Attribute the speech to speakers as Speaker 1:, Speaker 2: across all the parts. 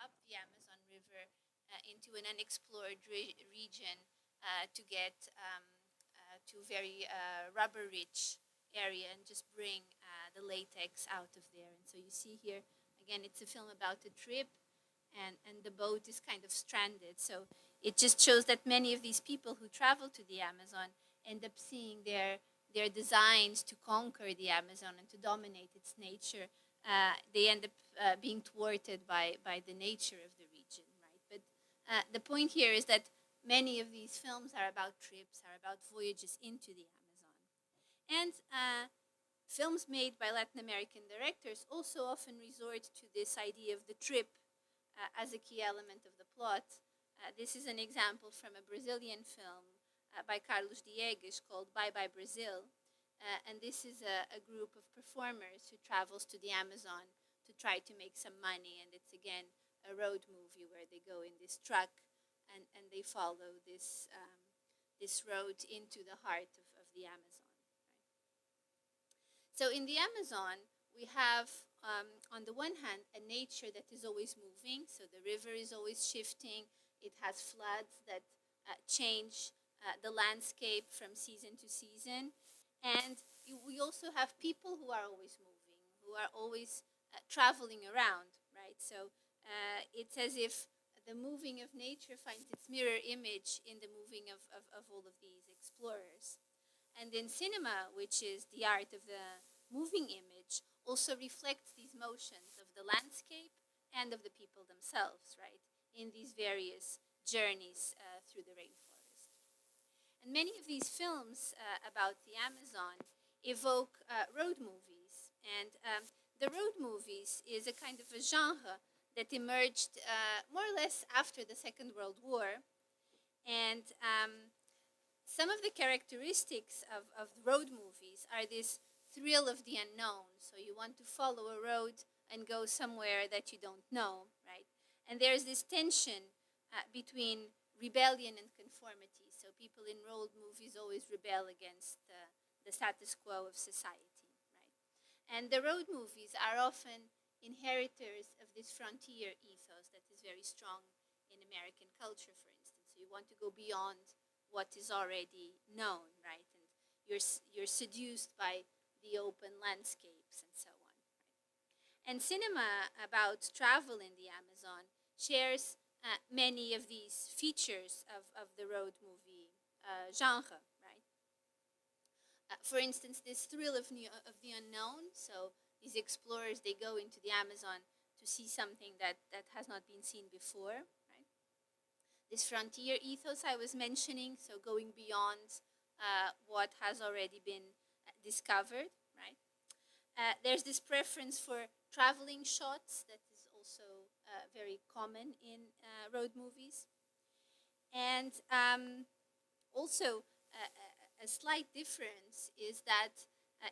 Speaker 1: up the Amazon River into an unexplored region to get to very rubber-rich area and just bring the latex out of there. And so you see here, again, it's a film about a trip, and the boat is kind of stranded. So it just shows that many of these people who travel to the Amazon end up seeing their designs to conquer the Amazon and to dominate its nature. They end up being thwarted by the nature of the region, right? But the point here is that many of these films are about trips, are about voyages into the Amazon. And films made by Latin American directors also often resort to this idea of the trip as a key element of the plot. This is an example from a Brazilian film by Carlos Diegues called Bye Bye Brazil. And this is a group of performers who travels to the Amazon to try to make some money. And it's, again, a road movie where they go in this truck and they follow this, this road into the heart of the Amazon. So in the Amazon, we have, on the one hand, a nature that is always moving. So the river is always shifting. It has floods that change the landscape from season to season. And we also have people who are always moving, who are always traveling around, right? So it's as if the moving of nature finds its mirror image in the moving of all of these explorers. And in cinema, which is the art of the moving image, also reflects these motions of the landscape and of the people themselves, right, in these various journeys through the rainforest. And many of these films about the Amazon evoke road movies. And the road movies is a kind of a genre that emerged more or less after the Second World War. And some of the characteristics of road movies are this thrill of the unknown. So you want to follow a road and go somewhere that you don't know, right? And there's this tension between rebellion and conformity. So people in road movies always rebel against the status quo of society, right? And the road movies are often inheritors of this frontier ethos that is very strong in American culture, for instance. So you want to go beyond what is already known, right? And you're seduced by the open landscapes and so on. Right? And cinema about travel in the Amazon shares many of these features of the road movie genre, right? For instance, this thrill of the unknown. So these explorers, they go into the Amazon to see something that has not been seen before, right? This frontier ethos I was mentioning, so going beyond what has already been discovered, right? There's this preference for traveling shots that is also very common in road movies. And also, a slight difference is that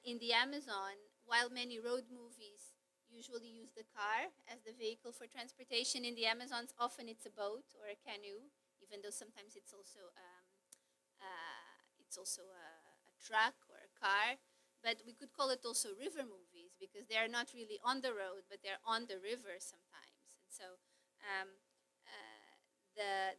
Speaker 1: in the Amazon, while many road movies usually use the car as the vehicle for transportation, in the Amazons, often it's a boat or a canoe, even though sometimes it's also a truck or a car. But we could call it also river movies because they are not really on the road, but they're on the river sometimes. And so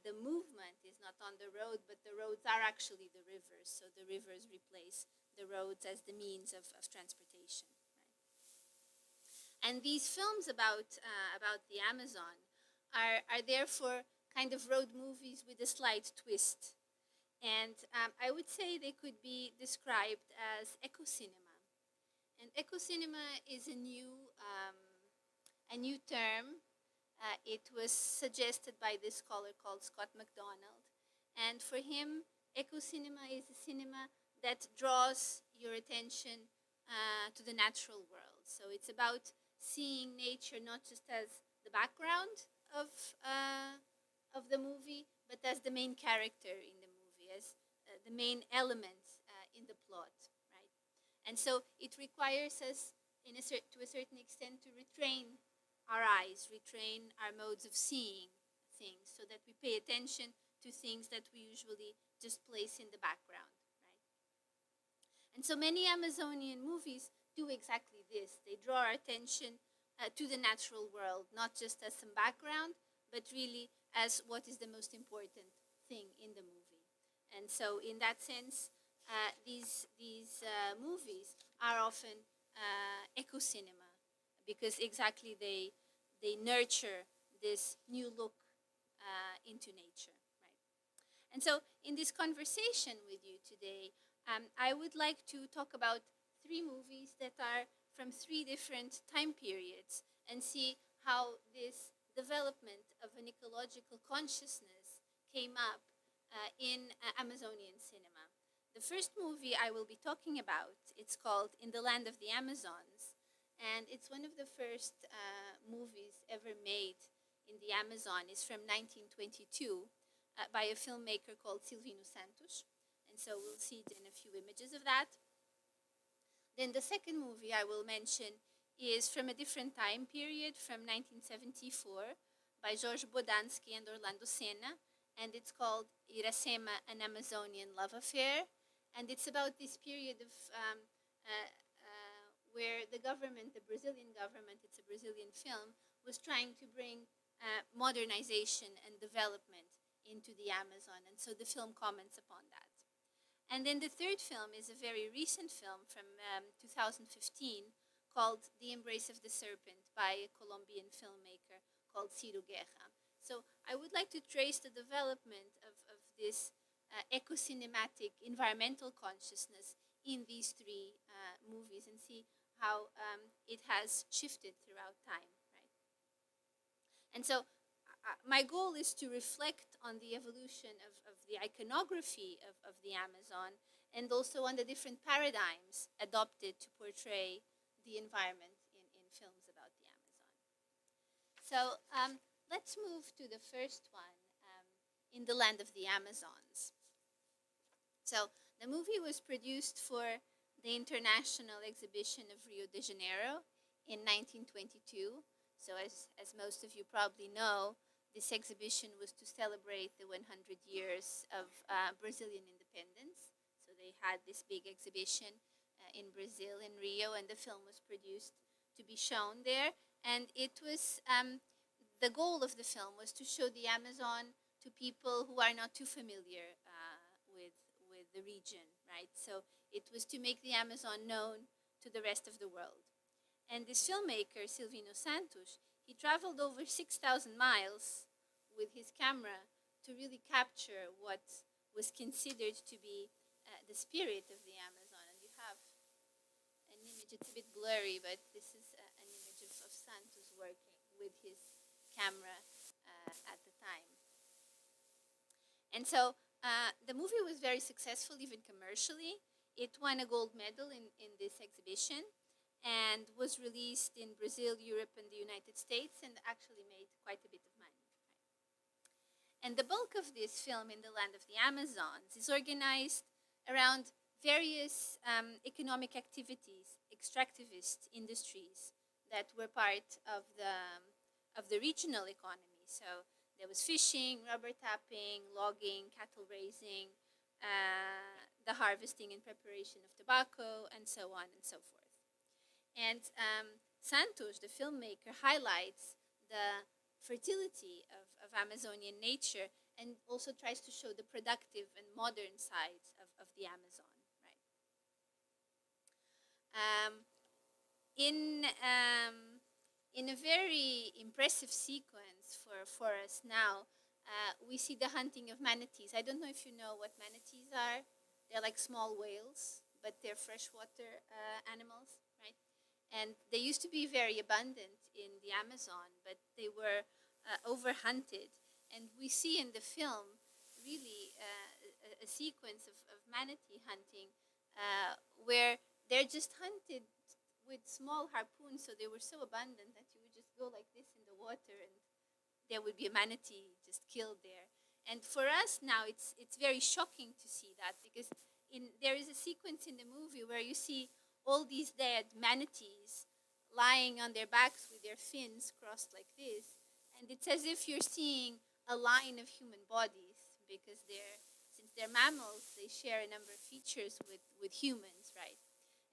Speaker 1: the movement is not on the road, but the roads are actually the rivers. So the rivers replace the roads as the means of transportation. Right? And these films about the Amazon are therefore kind of road movies with a slight twist. And I would say they could be described as eco-cinema. And eco-cinema is a new term. It was suggested by this scholar called Scott MacDonald. And for him, eco-cinema is a cinema that draws your attention to the natural world. So it's about seeing nature not just as the background of the movie, but as the main character in the movie, as the main element in the plot, right? And so it requires us, to a certain extent, to retrain our eyes, retrain our modes of seeing things, so that we pay attention to things that we usually just place in the background, right? And so many Amazonian movies do exactly this. They draw our attention to the natural world, not just as some background, but really as what is the most important thing in the movie. And so, in that sense, these movies are often eco cinema because exactly they nurture this new look into nature, right? And so, in this conversation with you today, I would like to talk about three movies that are from three different time periods and see how this development of an ecological consciousness came up in Amazonian cinema. The first movie I will be talking about, it's called In the Land of the Amazons, and it's one of the first movies ever made in the Amazon. It's from 1922 by a filmmaker called Silvino Santos, and so we'll see in a few images of that. Then the second movie I will mention is from a different time period, from 1974, by George Bodansky and Orlando Senna, and it's called Iracema, an Amazonian Love Affair, and it's about this period of where the government, the Brazilian government, it's a Brazilian film, was trying to bring modernization and development into the Amazon, and so the film comments upon that. And then the third film is a very recent film from 2015 called The Embrace of the Serpent by a Colombian filmmaker called Ciro Guerra. So I would like to trace the development of this eco-cinematic environmental consciousness in these three movies and see how it has shifted throughout time, right? And so my goal is to reflect on the evolution of the iconography of the Amazon and also on the different paradigms adopted to portray the environment in films about the Amazon. So let's move to the first one, In the Land of the Amazons. So the movie was produced for the International Exhibition of Rio de Janeiro in 1922. So as most of you probably know, this exhibition was to celebrate the 100 years of Brazilian independence. So they had this big exhibition in Brazil, in Rio, and the film was produced to be shown there. And it was, the goal of the film was to show the Amazon to people who are not too familiar with the region, right? So it was to make the Amazon known to the rest of the world. And this filmmaker, Silvino Santos, he traveled over 6,000 miles with his camera to really capture what was considered to be the spirit of the Amazon. And you have an image, it's a bit blurry, but this is an image of Santos working with his camera at the time. And so the movie was very successful, even commercially. It won a gold medal in this exhibition and was released in Brazil, Europe, and the United States, and actually made quite a bit of money. Right? And the bulk of this film, In the Land of the Amazons, is organized around various economic activities, extractivist industries that were part of the regional economy. So there was fishing, rubber tapping, logging, cattle raising, the harvesting and preparation of tobacco, and so on and so forth. And Santos, the filmmaker, highlights the fertility of Amazonian nature and also tries to show the productive and modern sides of the Amazon, right? In a very impressive sequence for us now, we see the hunting of manatees. I don't know if you know what manatees are. They're like small whales, but they're freshwater animals, right? And they used to be very abundant in the Amazon, but they were overhunted. And we see in the film really a sequence of manatee hunting where they're just hunted with small harpoons, so they were so abundant that you would just go like this in the water and there would be a manatee just killed there. And for us now, it's very shocking to see that because there is a sequence in the movie where you see all these dead manatees lying on their backs with their fins crossed like this. And it's as if you're seeing a line of human bodies because since they're mammals, they share a number of features with humans, right?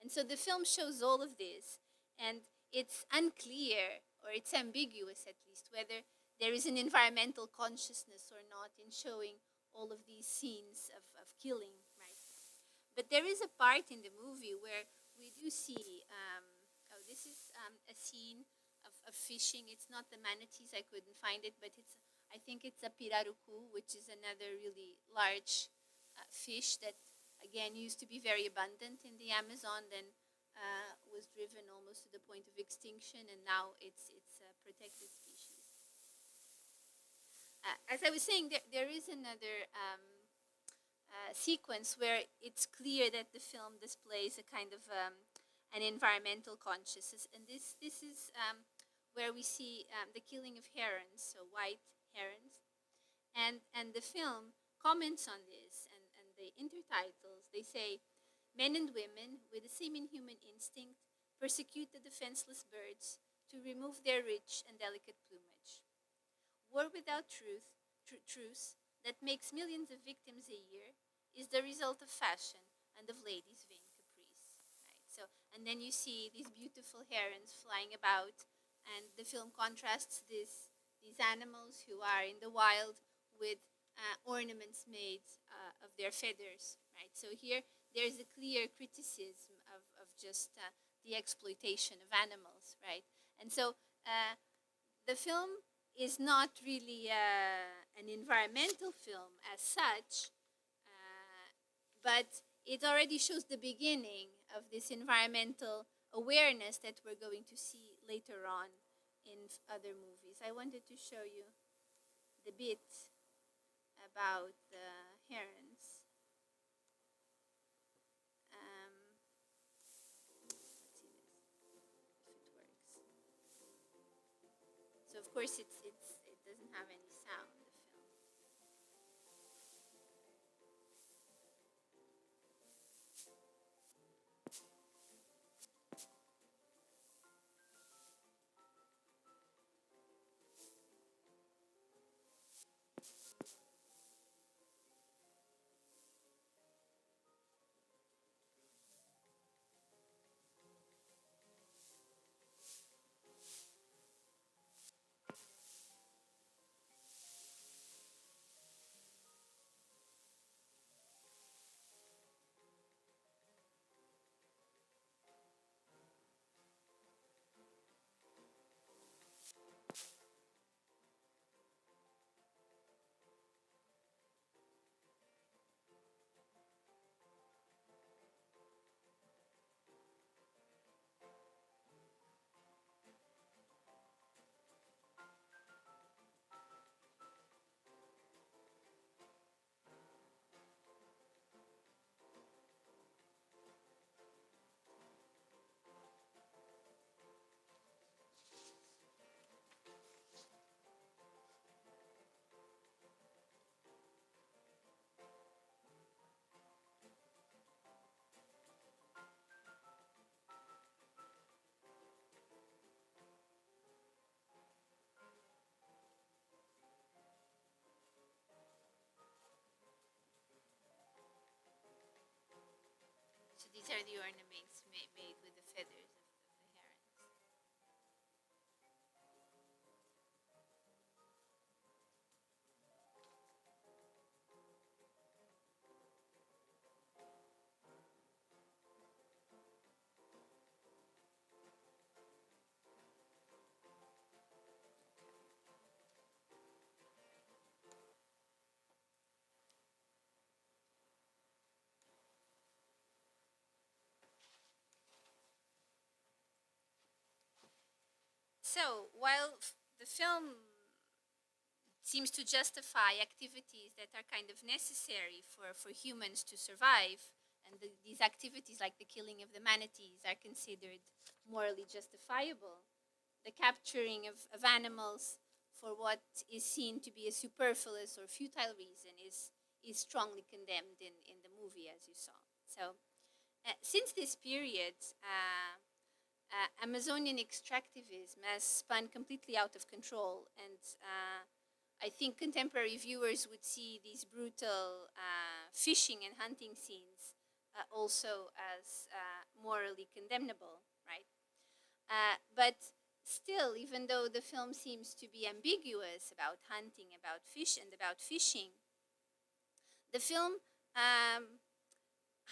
Speaker 1: And so the film shows all of this, and it's unclear, or it's ambiguous at least, whether there is an environmental consciousness or not in showing all of these scenes of killing, right? But there is a part in the movie where we do see, oh, this is a scene of fishing. It's not the manatees, I couldn't find it, but I think it's a pirarucu, which is another really large fish that, again, used to be very abundant in the Amazon, then was driven almost to the point of extinction, and now it's a protected species. As I was saying, there is another sequence where it's clear that the film displays a kind of an environmental consciousness, and this is where we see the killing of herons, so white herons, and the film comments on this, and the intertitles, they say, men and women with the same inhuman instinct persecute the defenseless birds to remove their rich and delicate plumage. War without truce that makes millions of victims a year is the result of fashion and of ladies' vain caprice. Right? So, and then you see these beautiful herons flying about, and the film contrasts these animals who are in the wild with ornaments made of their feathers. Right? So here there's a clear criticism of just the exploitation of animals. Right? And so the film is not really an environmental film as such, but it already shows the beginning of this environmental awareness that we're going to see later on in other movies. I wanted to show you the bit about the herons. Let's see if it works. So of course it doesn't have any sound, the film. So these are the ornaments made with the feathers of the herons. So while the film seems to justify activities that are kind of necessary for humans to survive, and these activities like the killing of the manatees are considered morally justifiable, the capturing of animals for what is seen to be a superfluous or futile reason is strongly condemned in the movie, as you saw. So since this period, Amazonian extractivism has spun completely out of control, and I think contemporary viewers would see these brutal fishing and hunting scenes also as morally condemnable, right? But still, even though the film seems to be ambiguous about hunting, about fish, and about fishing, the film um,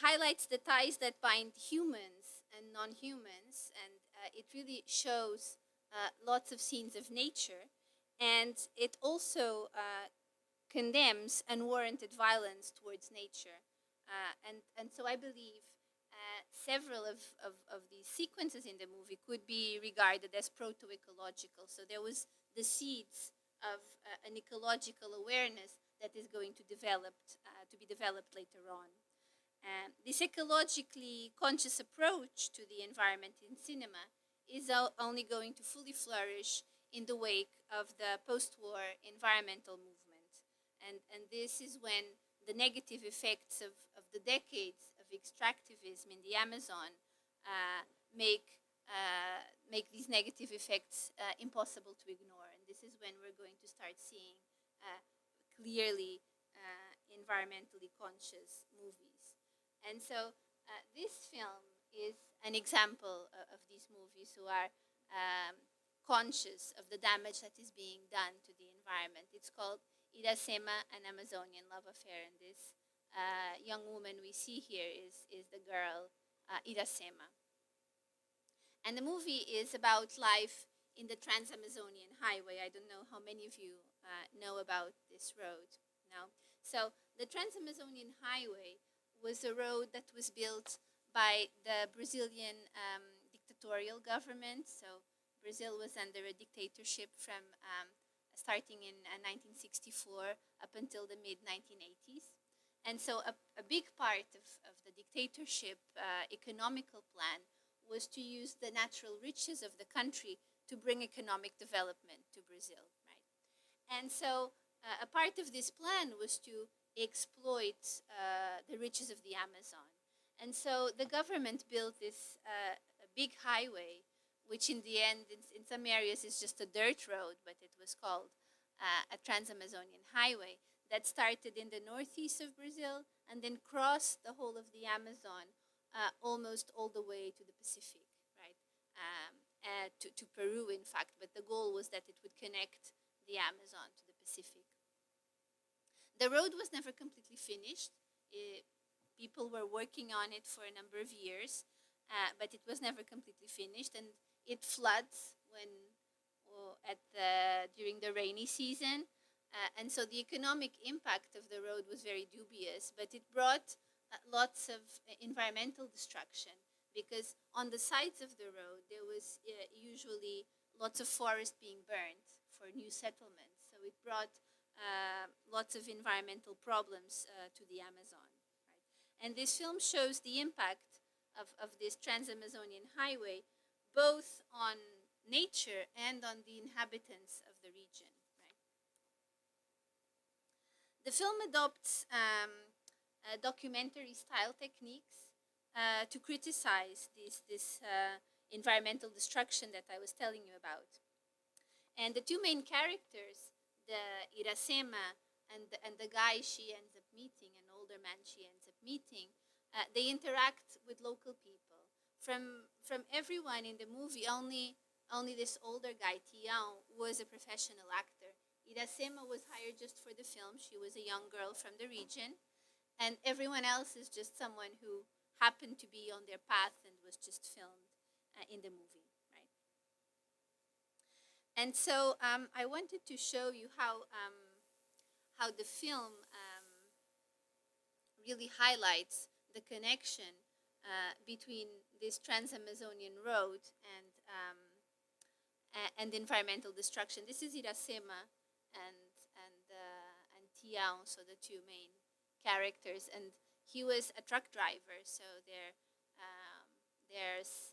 Speaker 1: highlights the ties that bind humans and non-humans, and it really shows lots of scenes of nature, and it also condemns unwarranted violence towards nature. And so I believe several of these sequences in the movie could be regarded as proto-ecological. So there was the seeds of an ecological awareness that is going to be developed later on. This ecologically conscious approach to the environment in cinema is only going to fully flourish in the wake of the post-war environmental movement. And this is when the negative effects of the decades of extractivism in the Amazon uh, make these negative effects impossible to ignore. And this is when we're going to start seeing clearly environmentally conscious movies. And so this film is an example of these movies who are conscious of the damage that is being done to the environment. It's called Iracema, an Amazonian love affair. And this young woman we see here is the girl Iracema. And the movie is about life in the Trans-Amazonian Highway. I don't know how many of you know about this road. No? So the Trans-Amazonian Highway was a road that was built by the Brazilian dictatorial government. So Brazil was under a dictatorship from starting in 1964 up until the mid-1980s. And so a big part of the dictatorship economical plan was to use the natural riches of the country to bring economic development to Brazil, right? And so a part of this plan was to exploit the riches of the Amazon. And so the government built this big highway, which in the end, in some areas, is just a dirt road, but it was called a Trans-Amazonian Highway that started in the northeast of Brazil and then crossed the whole of the Amazon almost all the way to the Pacific, right? To Peru, in fact, but the goal was that it would connect the Amazon to the Pacific. The road was never completely finished. People were working on it for a number of years, but it was never completely finished, and it floods during the rainy season, and so the economic impact of the road was very dubious, but it brought lots of environmental destruction, because on the sides of the road there was usually lots of forest being burned for new settlements, so it brought lots of environmental problems to the Amazon. Right? And this film shows the impact of this Trans-Amazonian Highway both on nature and on the inhabitants of the region. Right? The film adopts documentary style techniques to criticize this environmental destruction that I was telling you about. And the two main characters, the Iracema and the guy she ends up meeting, an older man she ends up meeting, they interact with local people. From everyone in the movie, only this older guy, Tião, was a professional actor. Iracema was hired just for the film. She was a young girl from the region. And everyone else is just someone who happened to be on their path and was just filmed in the movie. And so I wanted to show you how the film really highlights the connection between this Trans-Amazonian road and environmental destruction. This is Iracema and Tião, so the two main characters, and he was a truck driver, so they're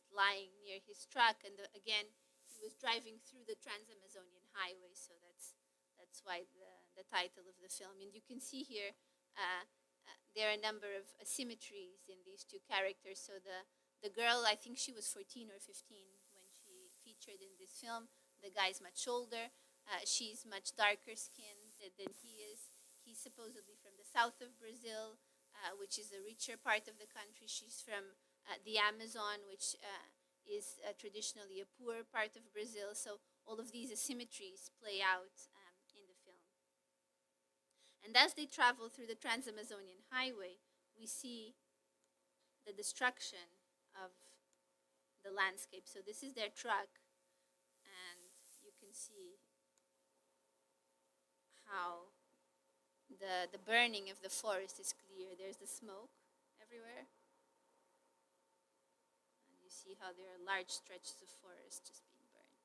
Speaker 1: lying near his truck, and again, he was driving through the Trans-Amazonian Highway, so that's why the title of the film. And you can see here there are a number of asymmetries in these two characters. So the girl, I think she was 14 or 15 when she featured in this film. The guy's much older. She's much darker skinned than he is. He's supposedly from the south of Brazil, which is a richer part of the country. She's from the Amazon, which is traditionally a poor part of Brazil. So all of these asymmetries play out in the film. And as they travel through the Trans-Amazonian Highway, we see the destruction of the landscape. So this is their truck, and you can see how the burning of the forest is clear. There's the smoke everywhere. And you see how there are large stretches of forest just being burned.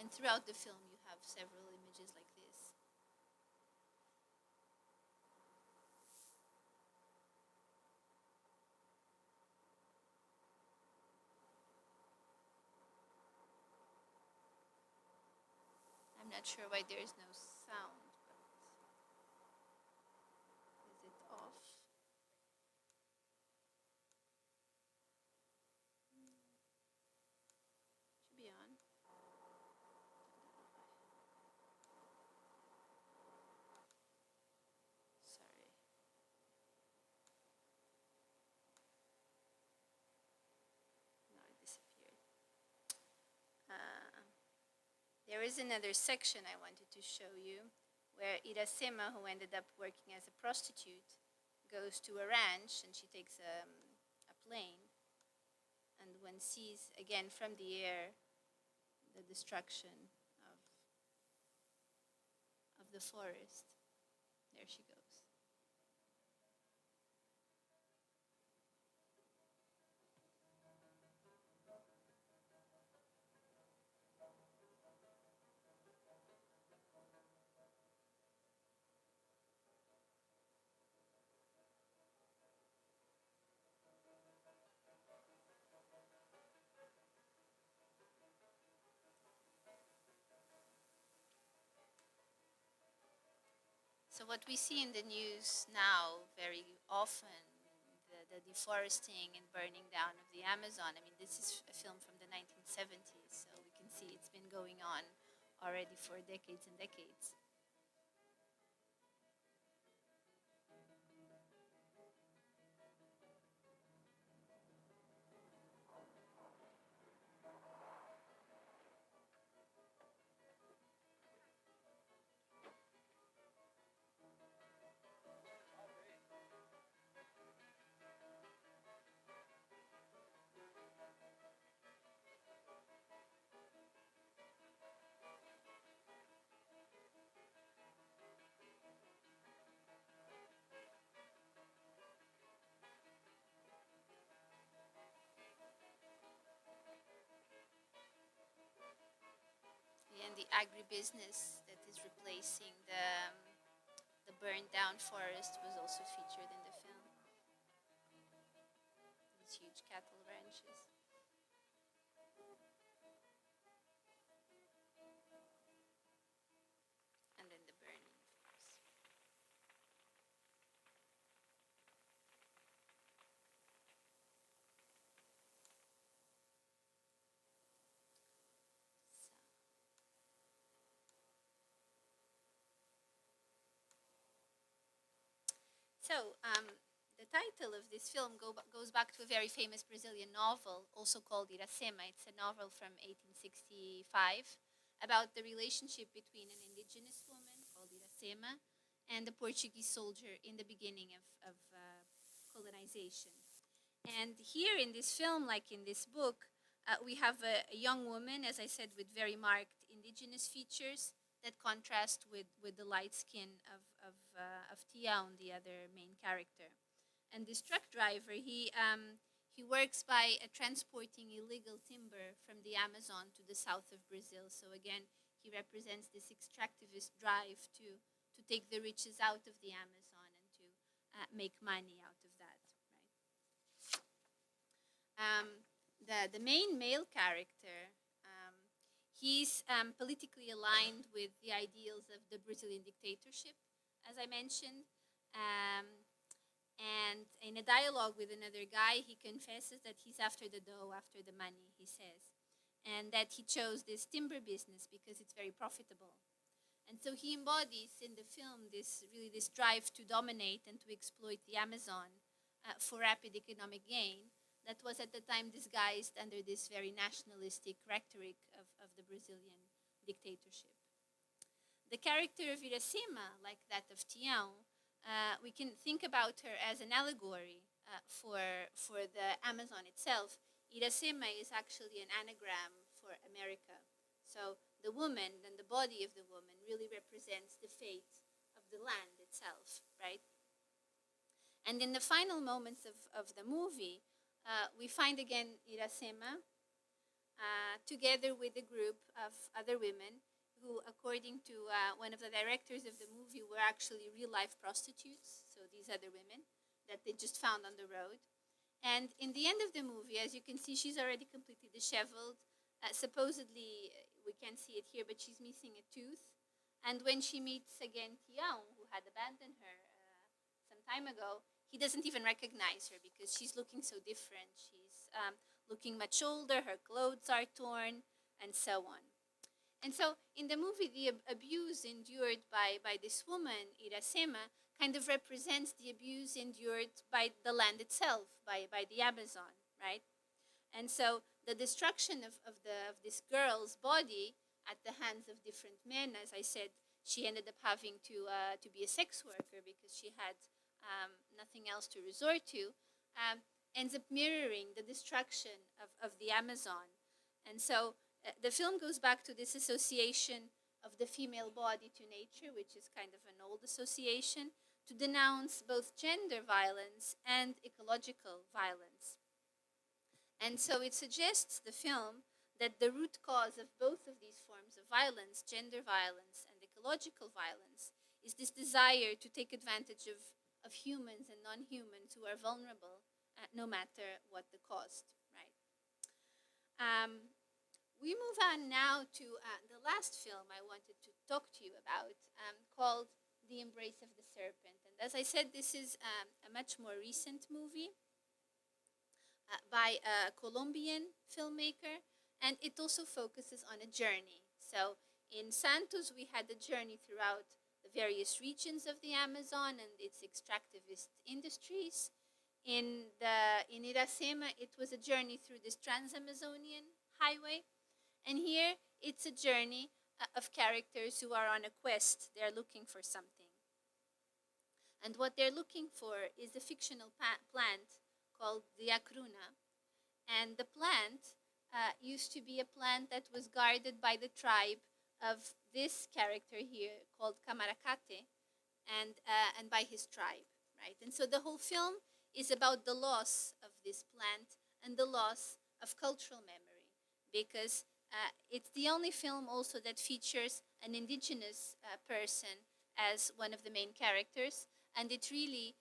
Speaker 1: And throughout the film, you have several images like this. I'm not sure why there is no sound, but is it off? Should be on. Sorry. No, it disappeared. There is another section I wanted to show you where Iracema, who ended up working as a prostitute, goes to a ranch and she takes a plane, and one sees again from the air the destruction of the forest. There she goes. So what we see in the news now very often, the deforesting and burning down of the Amazon. I mean, this is a film from the 1970s, so we can see it's been going on already for decades and decades. And the agribusiness that is replacing the burned down forest was also featured in the film. These huge cattle ranches. And then the burning, of course. So, the title of this film goes back to a very famous Brazilian novel, also called Iracema. It's a novel from 1865 about the relationship between an indigenous woman called Iracema and a Portuguese soldier in the beginning of colonization. And here in this film, like in this book, we have a young woman, as I said, with very marked indigenous features that contrast with the light skin of Tiaun, the other main character. And this truck driver, he works by transporting illegal timber from the Amazon to the south of Brazil. So again, he represents this extractivist drive to take the riches out of the Amazon and to make money out of that. The main male character, he's politically aligned with the ideals of the Brazilian dictatorship, as I mentioned. And in a dialogue with another guy, he confesses that he's after the dough, after the money, he says, and that he chose this timber business because it's very profitable. And so he embodies in the film this drive to dominate and to exploit the Amazon for rapid economic gain that was at the time disguised under this very nationalistic rhetoric of the Brazilian dictatorship. The character of Iracema, like that of Tião, we can think about her as an allegory for the Amazon itself. Iracema is actually an anagram for America. So the woman and the body of the woman really represents the fate of the land itself, right? And in the final moments of the movie, we find again Iracema together with a group of other women who, according to one of the directors of the movie, were actually real-life prostitutes. So these other women that they just found on the road. And in the end of the movie, as you can see, she's already completely disheveled. Supposedly, we can't see it here, but she's missing a tooth. And when she meets again Tião, who had abandoned her some time ago, he doesn't even recognize her because she's looking so different. She's looking much older, her clothes are torn, and so on. And so in the movie, the abuse endured by this woman, Iracema, kind of represents the abuse endured by the land itself, by the Amazon, right? And so the destruction of this girl's body at the hands of different men, as I said, she ended up having to be a sex worker because she had nothing else to resort to, ends up mirroring the destruction of the Amazon. And so the film goes back to this association of the female body to nature, which is kind of an old association, to denounce both gender violence and ecological violence. And so it suggests, the film, that the root cause of both of these forms of violence, gender violence and ecological violence, is this desire to take advantage of humans and non-humans who are vulnerable, no matter what the cost, right? We move on now to the last film I wanted to talk to you about, called The Embrace of the Serpent. And as I said, this is a much more recent movie by a Colombian filmmaker, and it also focuses on a journey. So in Santos, we had a journey throughout the various regions of the Amazon and its extractivist industries. In Iracema, it was a journey through this trans-Amazonian highway. And here, it's a journey of characters who are on a quest. They're looking for something. And what they're looking for is a fictional plant called the acruna. And the plant used to be a plant that was guarded by the tribe of this character here called Camaracate and by his tribe, right? And so the whole film is about the loss of this plant and the loss of cultural memory, because it's the only film also that features an indigenous person as one of the main characters. And it really,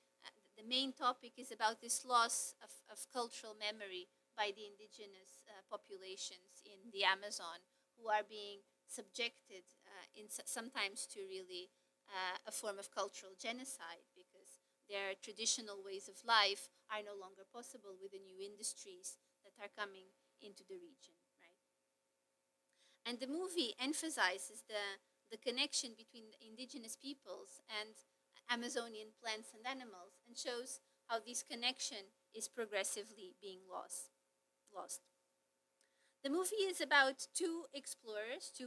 Speaker 1: the main topic is about this loss of cultural memory by the indigenous populations in the Amazon, who are being subjected sometimes to really a form of cultural genocide, because their traditional ways of life are no longer possible with the new industries that are coming into the region. And the movie emphasizes the connection between indigenous peoples and Amazonian plants and animals, and shows how this connection is progressively being lost. The movie is about two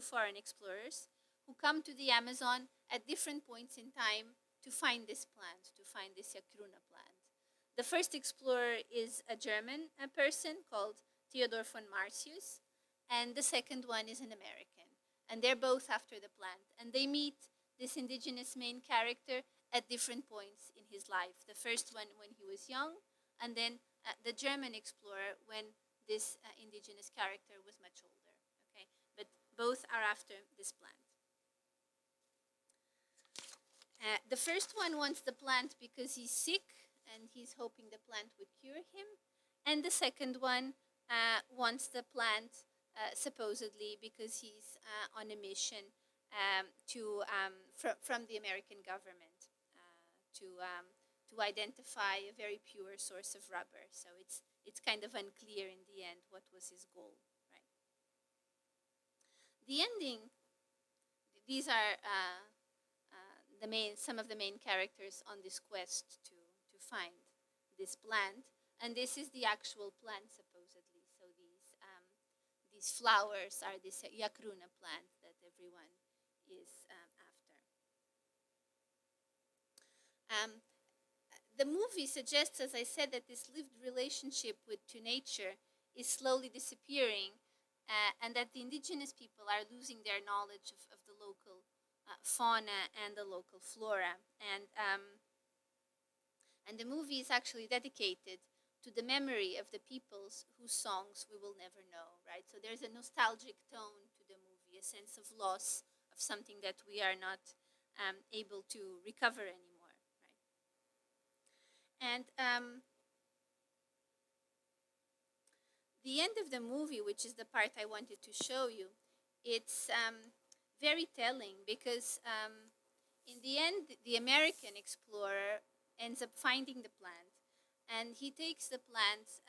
Speaker 1: foreign explorers, who come to the Amazon at different points in time to find this plant, to find this Yacruna plant. The first explorer is a German person called Theodor von Martius, and the second one is an American. And they're both after the plant. And they meet this indigenous main character at different points in his life. The first one when he was young, and then the German explorer when this indigenous character was much older. Okay, but both are after this plant. The first one wants the plant because he's sick, and he's hoping the plant would cure him. And the second one wants the plant supposedly because he's on a mission from the American government to identify a very pure source of rubber. So it's kind of unclear in the end what was his goal, right? The ending, these are some of the main characters on this quest to find this plant. And this is the actual plant, supposedly. So these flowers are this yakruna plant that everyone is after. Um, the movie suggests, as I said, that this lived relationship to nature is slowly disappearing, and that the indigenous people are losing their knowledge of the local fauna and the local flora. And the movie is actually dedicated to the memory of the peoples whose songs we will never know, right? So there's a nostalgic tone to the movie, a sense of loss of something that we are not able to recover anymore, right? And the end of the movie, which is the part I wanted to show you, it's very telling because in the end, the American explorer ends up finding the plant, and he takes the plant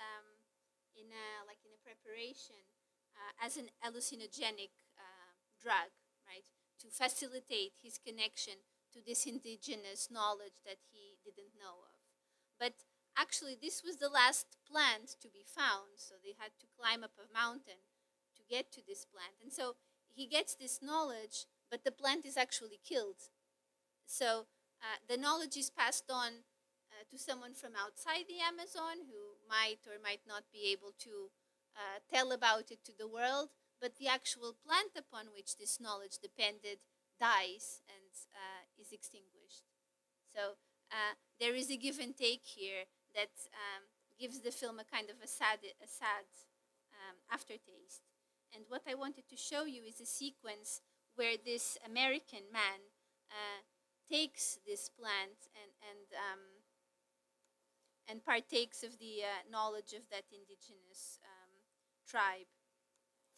Speaker 1: in a preparation as an hallucinogenic drug, right, to facilitate his connection to this indigenous knowledge that he didn't know of. But actually, this was the last plant to be found, so they had to climb up a mountain to get to this plant. And so he gets this knowledge, but the plant is actually killed. So the knowledge is passed on to someone from outside the Amazon who might or might not be able to tell about it to the world, but the actual plant upon which this knowledge depended dies and is extinguished. So there is a give and take here that gives the film a kind of a sad aftertaste. And what I wanted to show you is a sequence where this American man takes this plant and partakes of the knowledge of that indigenous tribe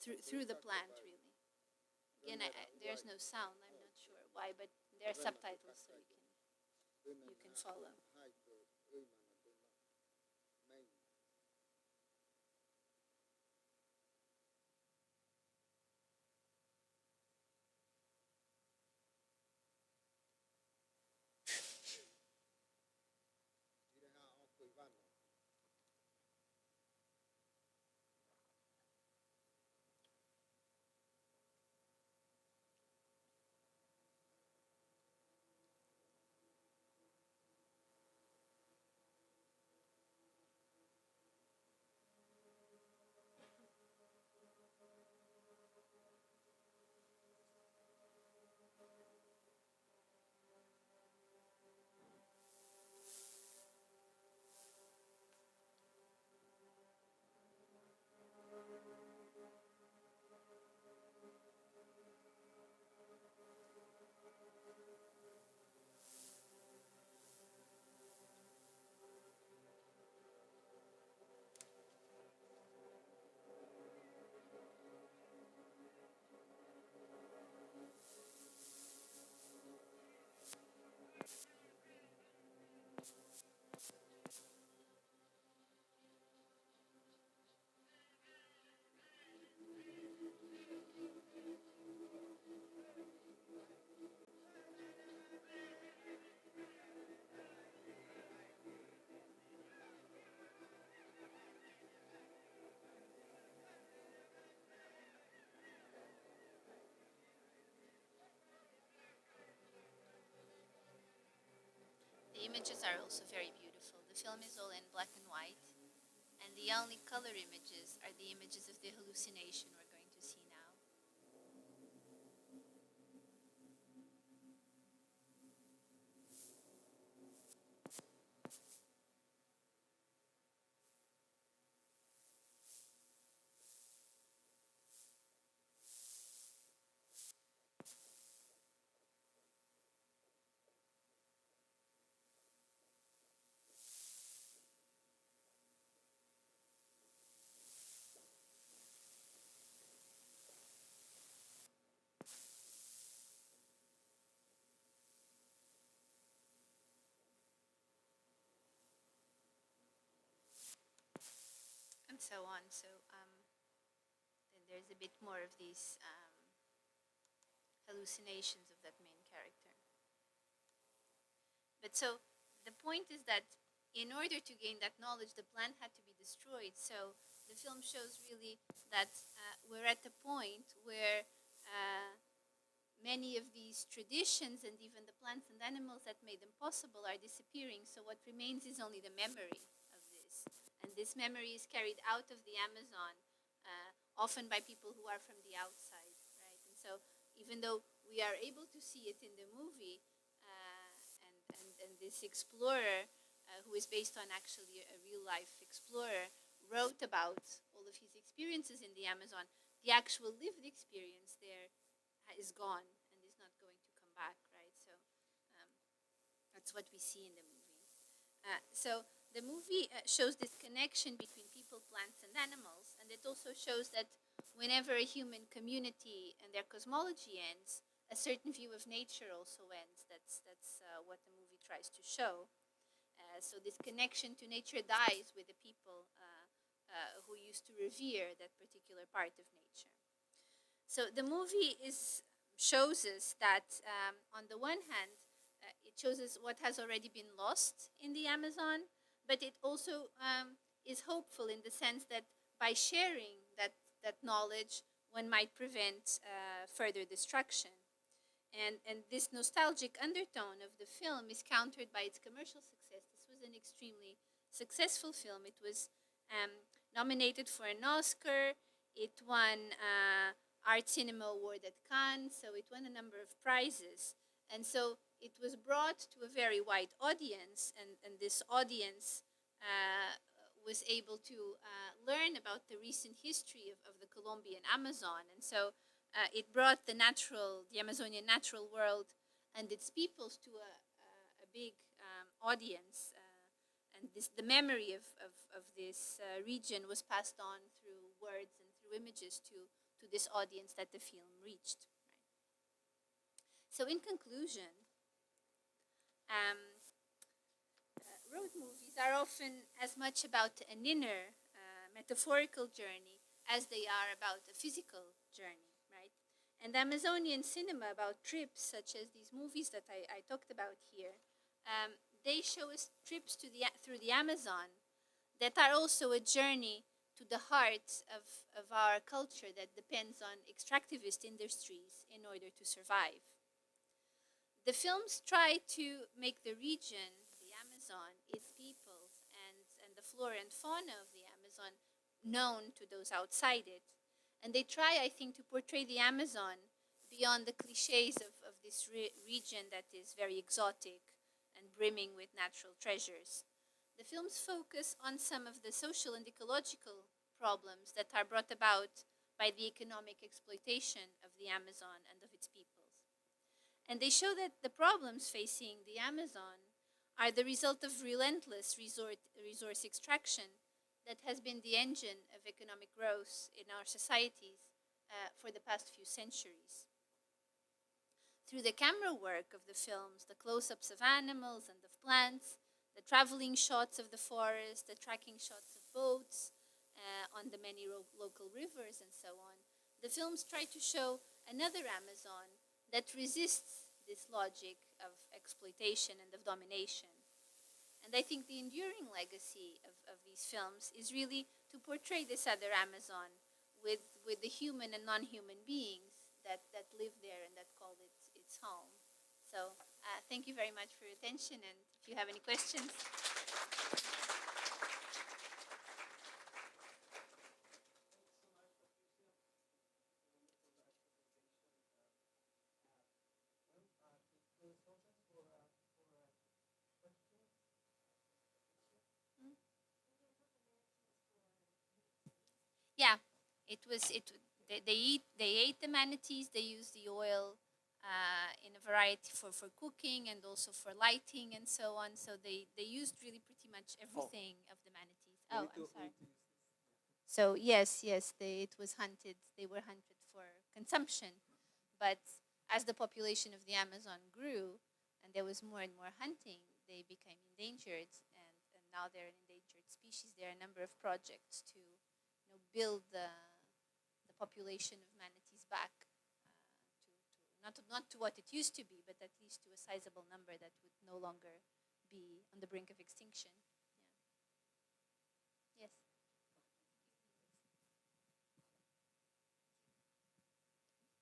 Speaker 1: through the plant, really. Again, there's no sound. I'm not sure why, but there are subtitles, so you can follow. The images are also very beautiful. The film is all in black and white, and the only color images are the images of the hallucination we're going to see now. And so on. So then there's a bit more of these hallucinations of that main character. But so the point is that in order to gain that knowledge, the plant had to be destroyed. So the film shows really that we're at the point where many of these traditions and even the plants and animals that made them possible are disappearing. So what remains is only the memory of this. And this memory is carried out of the Amazon, often by people who are from the outside, right? And so even though we are able to see it in the movie, and this explorer, who is based on actually a real life explorer, wrote about all of his experiences in the Amazon, the actual lived experience there is gone and is not going to come back, right? So that's what we see in the movie. So the movie shows this connection between people, plants, and animals, and it also shows that whenever a human community and their cosmology ends, a certain view of nature also ends. That's what the movie tries to show. So this connection to nature dies with the people who used to revere that particular part of nature. So the movie shows us that on the one hand, it shows us what has already been lost in the Amazon, but it also is hopeful in the sense that by sharing that knowledge, one might prevent further destruction. And this nostalgic undertone of the film is countered by its commercial success. This was an extremely successful film. It was nominated for an Oscar. It won Art Cinema Award at Cannes, so it won a number of prizes. And so it was brought to a very wide audience, and this audience was able to learn about the recent history of the Colombian Amazon. And so it brought the Amazonian natural world and its peoples to a big audience. And the memory of this region was passed on through words and through images to this audience that the film reached. Right? So in conclusion, road movies are often as much about an inner metaphorical journey as they are about a physical journey, right? And Amazonian cinema about trips, such as these movies that I talked about here, they show us trips through the Amazon that are also a journey to the heart of our culture that depends on extractivist industries in order to survive. The films try to make the region, the Amazon, its peoples, and the flora and fauna of the Amazon known to those outside it. And they try, I think, to portray the Amazon beyond the cliches of this region that is very exotic and brimming with natural treasures. The films focus on some of the social and ecological problems that are brought about by the economic exploitation of the Amazon and of its peoples. And they show that the problems facing the Amazon are the result of relentless resource extraction that has been the engine of economic growth in our societies for the past few centuries. Through the camera work of the films, the close-ups of animals and of plants, the traveling shots of the forest, the tracking shots of boats on the many local rivers and so on, the films try to show another Amazon that resists this logic of exploitation and of domination. And I think the enduring legacy of these films is really to portray this other Amazon with the human and non-human beings that live there and that call it its home. So thank you very much for your attention, and if you have any questions. Yeah, it was it. They ate the manatees. They used the oil in a variety for cooking and also for lighting and so on. So they used really pretty much everything of the manatees. Oh, I'm sorry. So yes, it was hunted. They were hunted for consumption, but as the population of the Amazon grew and there was more and more hunting, they became endangered, and now they're an endangered species. There are a number of projects to build the population of manatees back to not to what it used to be, but at least to a sizable number that would no longer be on the brink of extinction. Yeah. Yes.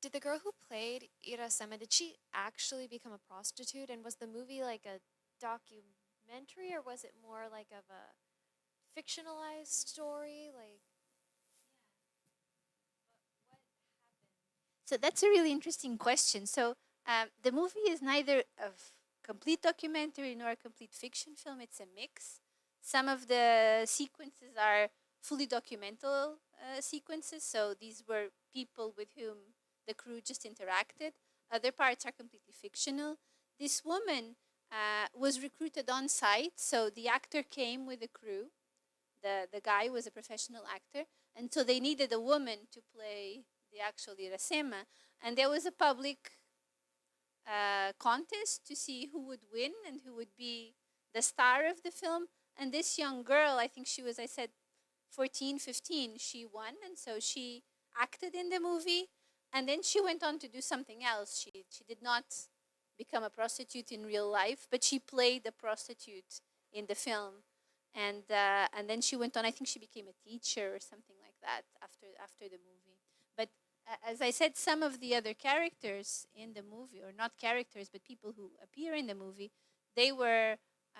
Speaker 2: Did the girl who played Irasema, did she actually become a prostitute? And was the movie like a documentary, or was it more like of a fictionalized story? Like, what happened?
Speaker 1: So that's a really interesting question. So the movie is neither a complete documentary nor a complete fiction film. It's a mix. Some of the sequences are fully documental sequences. So these were people with whom the crew just interacted. Other parts are completely fictional. This woman was recruited on site. So the actor came with the crew. The guy was a professional actor, and so they needed a woman to play the actual Irasema, and there was a public contest to see who would win and who would be the star of the film. And this young girl, I think she was, I said, 14, 15, she won, and so she acted in the movie, and then she went on to do something else. She did not become a prostitute in real life, but she played a prostitute in the film, and then she went on. I think she became a teacher or something like that after the movie. But as I said, some of the other characters in the movie, or not characters, but people who appear in the movie, they were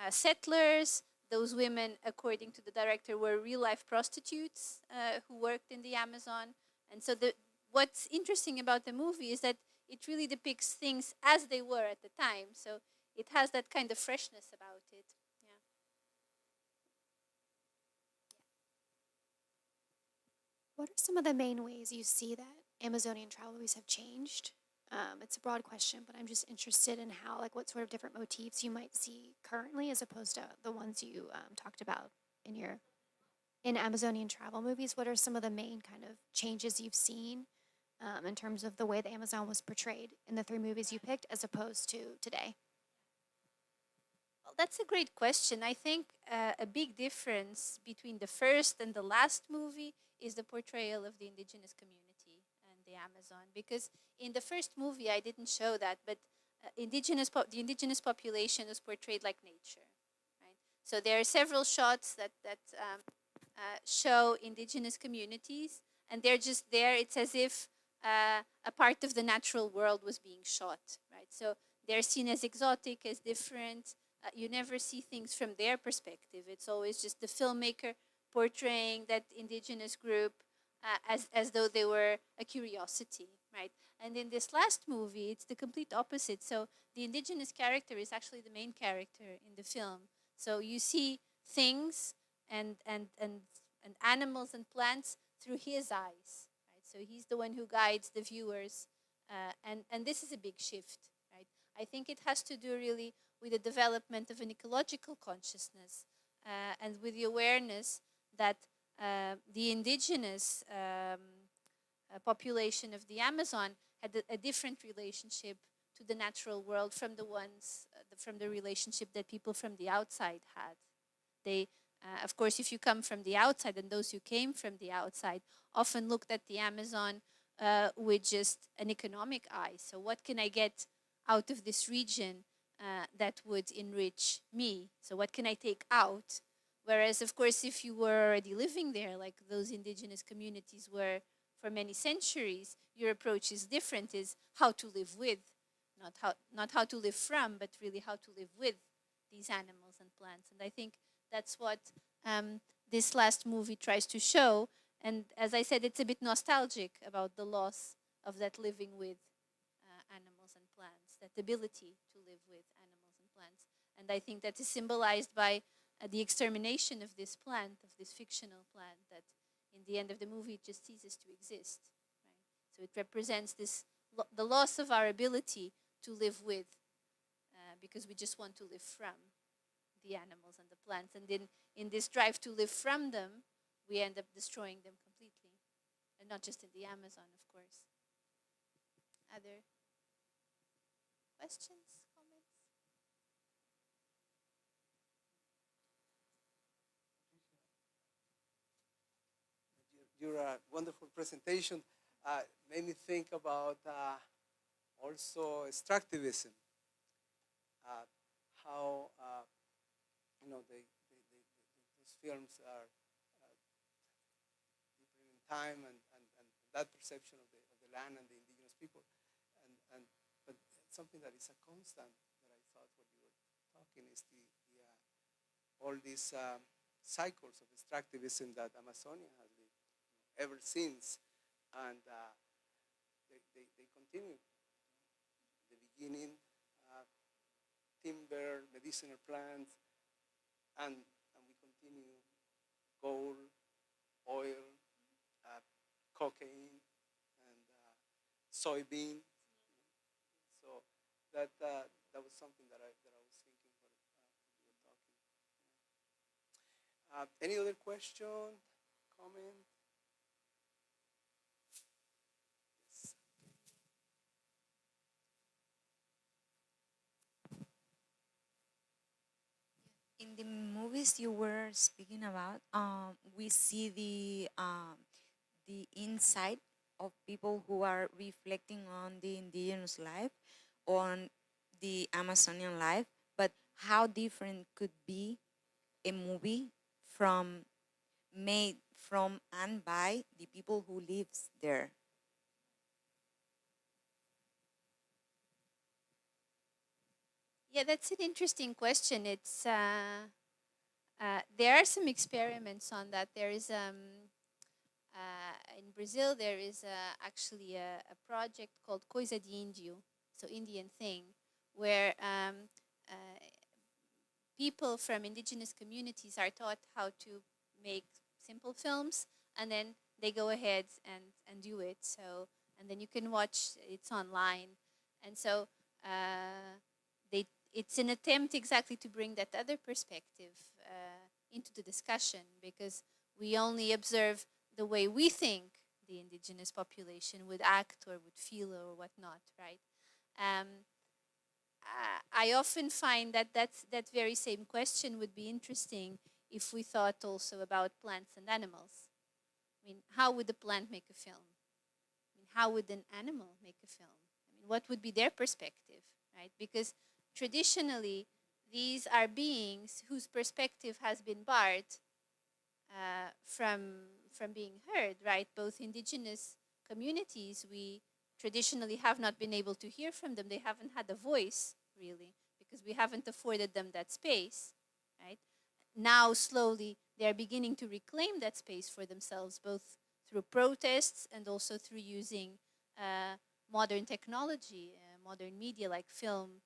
Speaker 1: settlers. Those women, according to the director, were real life prostitutes who worked in the Amazon. And so what's interesting about the movie is that it really depicts things as they were at the time. So it has that kind of freshness about it. Yeah.
Speaker 2: What are some of the main ways you see that Amazonian travel movies have changed? It's a broad question, but I'm just interested in how, like, what sort of different motifs you might see currently as opposed to the ones you talked about in your in Amazonian travel movies. What are some of the main kind of changes you've seen in terms of the way the Amazon was portrayed in the three movies you picked as opposed to today?
Speaker 1: Well, that's a great question. I think a big difference between the first and the last movie is the portrayal of the indigenous community and the Amazon. Because in the first movie, I didn't show that, but the indigenous population is portrayed like nature, right? So there are several shots that show indigenous communities, and they're just there. It's as if a part of the natural world was being shot, right? So they're seen as exotic, as different. You never see things from their perspective. It's always just the filmmaker portraying that indigenous group as though they were a curiosity, right? And in this last movie, it's the complete opposite. So the indigenous character is actually the main character in the film. So you see things and and and and animals and plants through his eyes, right? So he's the one who guides the viewers, and this is a big shift, right? I think it has to do really with the development of an ecological consciousness and with the awareness that the indigenous population of the Amazon had a different relationship to the natural world from from the relationship that people from the outside had. They, of course, if you come from the outside, and those who came from the outside often looked at the Amazon with just an economic eye. So, what can I get out of this region that would enrich me? So, what can I take out? Whereas, of course, if you were already living there, like those indigenous communities were for many centuries, your approach is different, is how to live with, not how to live from, but really how to live with these animals and plants. And I think that's what this last movie tries to show. And as I said, it's a bit nostalgic about the loss of that living with animals and plants, that ability to live with animals and plants. And I think that is symbolized by the extermination of this plant, of this fictional plant, that in the end of the movie it just ceases to exist. Right? So it represents the loss of our ability to live with, because we just want to live from the animals and the plants. And in this drive to live from them, we end up destroying them completely. And not just in the Amazon, of course. Other questions, comments?
Speaker 3: Your wonderful presentation made me think about also extractivism, how you know those films are deeper in time, and that perception of the land and the indigenous people, and but something that is a constant that I thought when you were talking is the all these cycles of extractivism that Amazonia has lived ever since, and they continue. The beginning, uh, timber, medicinal plants, and we continue gold, oil, uh, cocaine, and soybean. So that was something that I was thinking when you were talking. Any other question, comment? Yes.
Speaker 4: In the movies you were speaking about, we see the inside of people who are reflecting on the indigenous life, on the Amazonian life. But how different could be a movie from made from and by the people who lives there?
Speaker 1: Yeah, that's an interesting question. There are some experiments on that. There is in Brazil there is actually a project called Coisa de Índio, so Indian thing, where uh, people from indigenous communities are taught how to make simple films, and then they go ahead and do it. So, and then you can watch it's online, and so they it's an attempt exactly to bring that other perspective into the discussion, because we only observe the way we think the indigenous population would act or would feel or whatnot, right? Um, I often find that that very same question would be interesting if we thought also about plants and animals. I mean, how would a plant make a film? I mean, how would an animal make a film? I mean, what would be their perspective, right? Because traditionally, these are beings whose perspective has been barred from being heard, right? Both indigenous communities, we traditionally have not been able to hear from them. They haven't had a voice, really, because we haven't afforded them that space, right? Now, slowly, they are beginning to reclaim that space for themselves, both through protests and also through using uh, modern technology, modern media like film,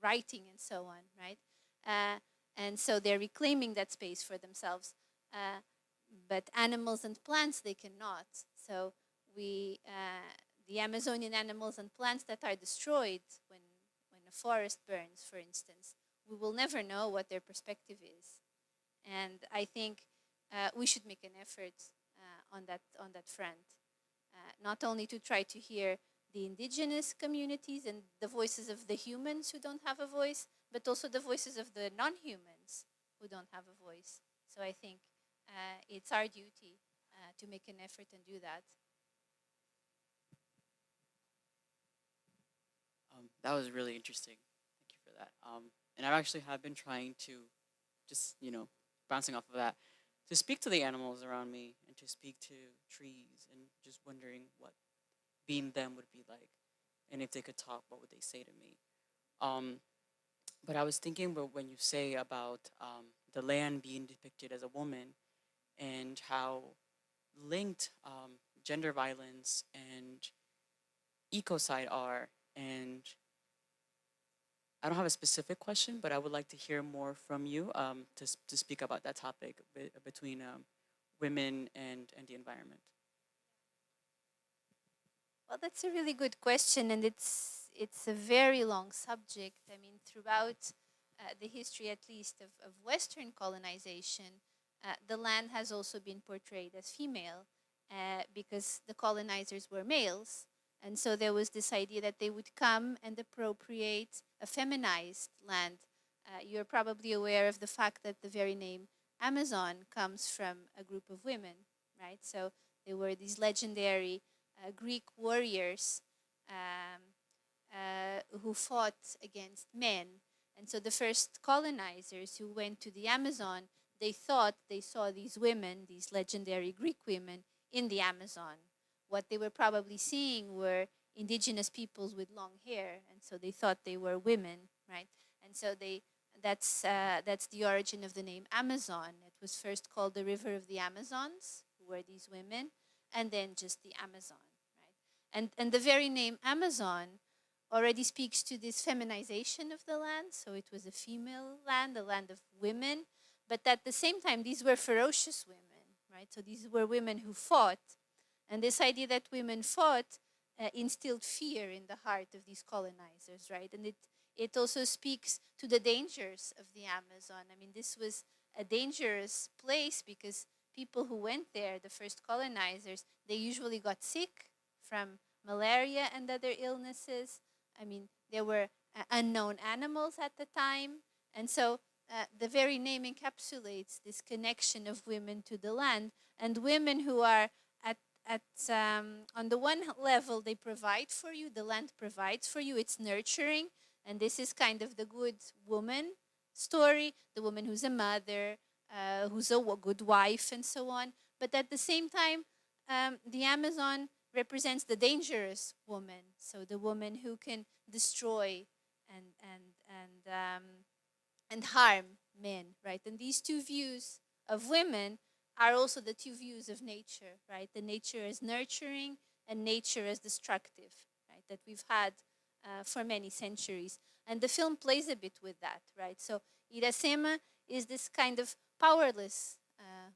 Speaker 1: writing, and so on, right? Uh, and so they're reclaiming that space for themselves. Uh, but animals and plants, they cannot. So the Amazonian animals and plants that are destroyed when a forest burns, for instance, we will never know what their perspective is. And I think we should make an effort on that front, not only to try to hear the indigenous communities and the voices of the humans who don't have a voice, but also the voices of the non-humans who don't have a voice. So I think it's our duty to make an effort and do that.
Speaker 5: That was really interesting. Thank you for that. And I've actually have been trying to just bouncing off of that to speak to the animals around me and to speak to trees and just wondering what being them would be like, and if they could talk, what would they say to me? Um, but I was thinking, but when you say about the land being depicted as a woman and how linked gender violence and ecocide are, and I don't have a specific question, but I would like to hear more from you to speak about that topic between women and the environment.
Speaker 1: Well, that's a really good question, and it's a very long subject. I mean, throughout the history, at least of Western colonization, the land has also been portrayed as female because the colonizers were males, and so there was this idea that they would come and appropriate a feminized land. You're probably aware of the fact that the very name Amazon comes from a group of women, right? So they were these legendary Greek warriors, um, who fought against men. And so the first colonizers who went to the Amazon, they thought they saw these women, these legendary Greek women, in the Amazon. What they were probably seeing were indigenous peoples with long hair, and so they thought they were women, right? And so that's the origin of the name Amazon. It was first called the River of the Amazons, who were these women, and then just the Amazon, right? And the very name Amazon already speaks to this feminization of the land. So it was a female land, a land of women, but at the same time, these were ferocious women, right? So these were women who fought, and this idea that women fought instilled fear in the heart of these colonizers, right? And it also speaks to the dangers of the Amazon. I mean, this was a dangerous place because people who went there, the first colonizers, they usually got sick from malaria and other illnesses. I mean, there were unknown animals at the time. And so the very name encapsulates this connection of women to the land, and women who are at on the one level, they provide for you, the land provides for you, it's nurturing. And this is kind of the good woman story, the woman who's a mother, who's a good wife, and so on. But at the same time, the Amazon represents the dangerous woman, so the woman who can destroy and and harm men, right? And these two views of women are also the two views of nature, right? The nature as nurturing and nature as destructive, right? That we've had for many centuries. And the film plays a bit with that, right? So Iracema is this kind of powerless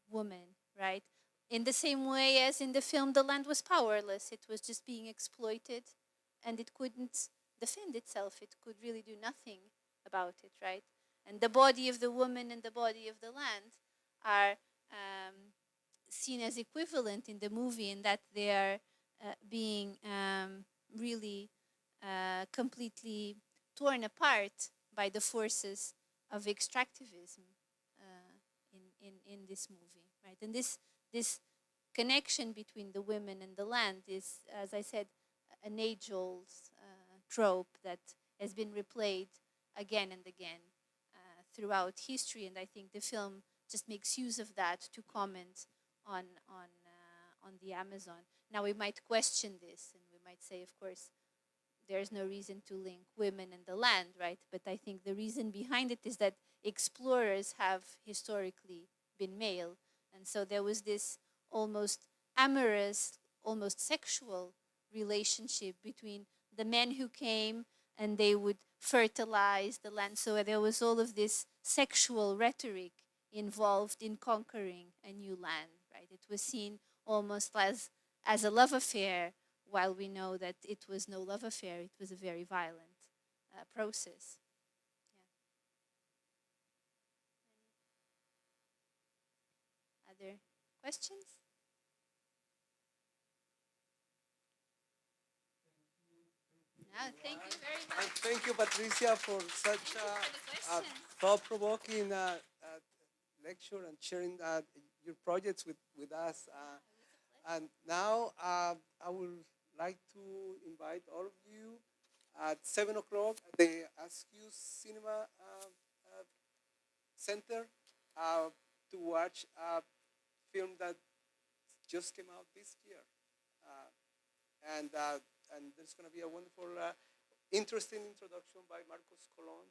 Speaker 1: woman, right? In the same way as in the film, the land was powerless. It was just being exploited and it couldn't defend itself. It could really do nothing about it, right? And the body of the woman and the body of the land are seen as equivalent in the movie in that they are being really completely torn apart by the forces of extractivism in this movie, right? And this connection between the women and the land is, as I said, an age-old trope that has been replayed again and again throughout history, and I think the film just makes use of that to comment on on the Amazon. Now we might question this, and we might say, of course, there's no reason to link women and the land, right? But I think the reason behind it is that explorers have historically been male, and so there was this almost amorous, almost sexual relationship between the men who came and they would fertilize the land. So there was all of this sexual rhetoric involved in conquering a new land, right? It was seen almost as a love affair, while we know that it was no love affair, it was a very violent process. Yeah. Other questions? No, thank you very
Speaker 3: And
Speaker 1: much.
Speaker 3: thank you, Patricia, for such
Speaker 1: Thank you for
Speaker 3: a
Speaker 1: the questions.
Speaker 3: thought-provoking lecture and sharing your projects with us. And now I would like to invite all of you at 7 o'clock at the Askew Cinema Center to watch a film that just came out this year. Uh, and, uh, and there's going to be a wonderful, interesting introduction by Marcos Colon.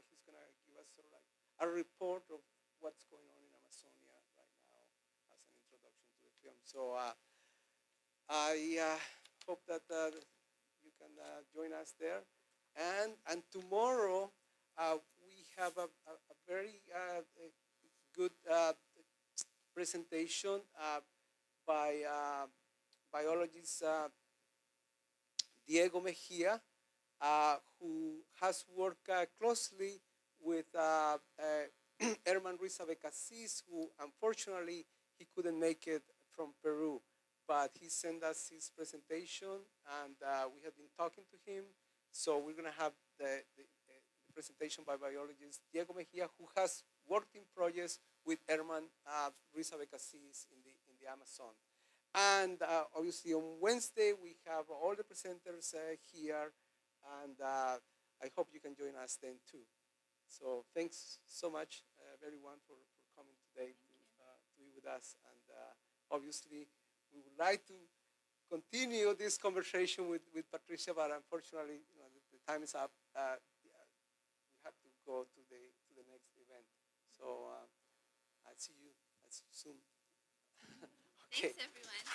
Speaker 3: He's going to give us sort of like a report of what's going on in Amazonia right now as an introduction to the film. So I hope that you can join us there. And tomorrow we have a very good presentation by biologist Diego Mejia, who has worked closely with Herman Ruiz Abecasis, who unfortunately he couldn't make it from Peru, but he sent us his presentation, and we have been talking to him. So we're going to have the presentation by biologist Diego Mejia, who has worked in projects with Herman Ruiz Abecasis in the Amazon. And obviously on Wednesday, we have all the presenters here and I hope you can join us then too. So thanks so much, everyone, for coming today to be with us. And obviously, we would like to continue this conversation with Patricia, but unfortunately, the time is up. We have to go to the next event. So I'll see you soon. Okay.
Speaker 1: Thanks, everyone.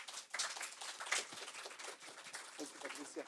Speaker 3: Thank you, Patricia.